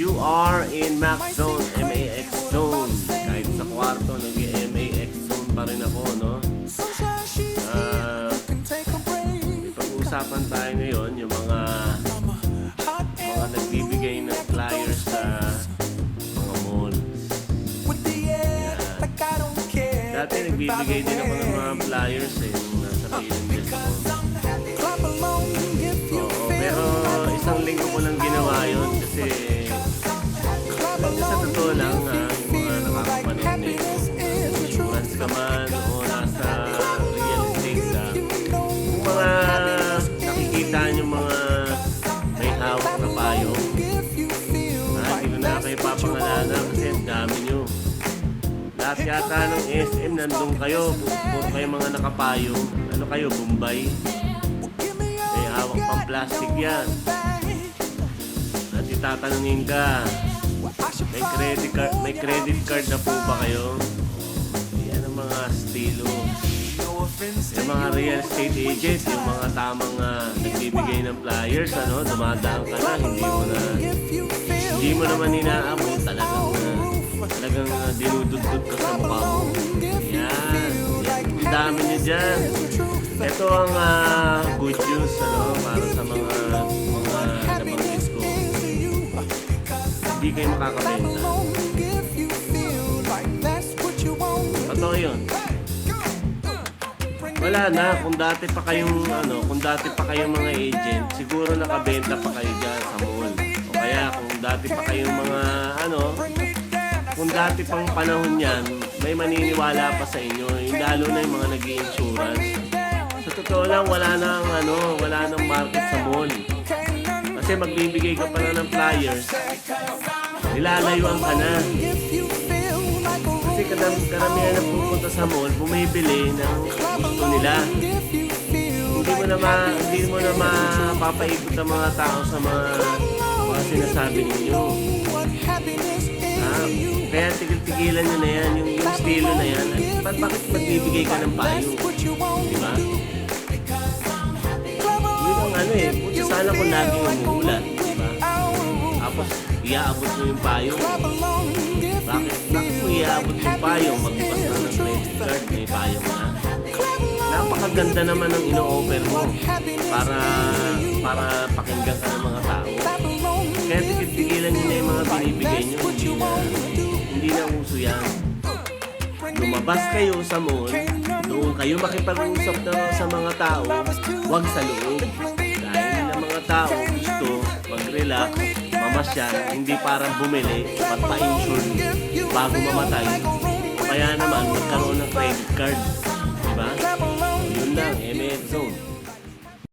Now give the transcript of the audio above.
You are in Max Zone, MAX Zone. Kahit sa kwarto, nag-MAX Zone pa rin ako, no? Ipag-uusapan tayo ngayon yung mga nagbibigay ng flyers sa mga malls. Yan. Dati nagbibigay din ako ng mga flyers yung nasa Pilipinas ako. Oo, pero isang linggo ko lang ginawa yun kasi sa totoo lang yung mga nakakapanood nito, insurance ka man o nasa real estate ka, yung mga nakikita yung mga may hawak na payo, hindi ko na kayo papangalanan kasi ang dami nyo. Lahat yata ng SM nandun kayo, puro kayo mga nakapayo. Ano kayo, Bombay? May hawak pang plastic yan. At itatanungin ka, may credit card na po ba kayo? Yan ang mga estilo. Yung mga real estate agent, yung mga tamang nagbibigay ng flyers, dumadaan ka na, hindi mo naman inaabot, talagang dinududod ka sa mukha mo. Yan, ang dami niya dyan. Ito ang good news para sa mga nabanggit ko. Hindi kayo makakabenta. Totoo yun. Wala na, kung dati pa kayong mga agent, siguro nakabenta pa kayo dyan sa mall. O kaya kung dati pa kayong mga kung dati pang panahon yan, may maniniwala pa sa inyo, lalo na yung mga nag-i-insurance. Sa totoo lang, wala nang market sa mall. Kasi magbibigay ka pala ng flyers, nilalayuan ka na. Kasi karamihan na pupunta sa mall, bumibili ng gusto nila. Hindi mo na mapapaikot ang mga tao sa mga sinasabi ninyo. Kaya tigil-tigilan nyo na yan, yung estilo na yan. Bakit magbibigay ka ng payo? Diba? Yun ang puti sana kung laging umuulan. Diba? Tapos, iaabot mo yung payo. Bakit mo iaabot yung payo? Magbukas na ng credit card, may payo na. Napakaganda naman ang ino-offer mo para pakinggan ka ng mga tao. Kaya tigil-tigilan nyo na yung mga binibigay nyo. Hindi na uso yan. Lumabas kayo sa mall, doon kayo makipag-usap sa mga tao, huwag sa loob. Dahil ang mga tao gusto mag-relax, mamasyal, hindi parang bumili, pa-insure bago mamatay. Kaya naman magkaroon ng credit card. Diba? Yun lang, MX Zone.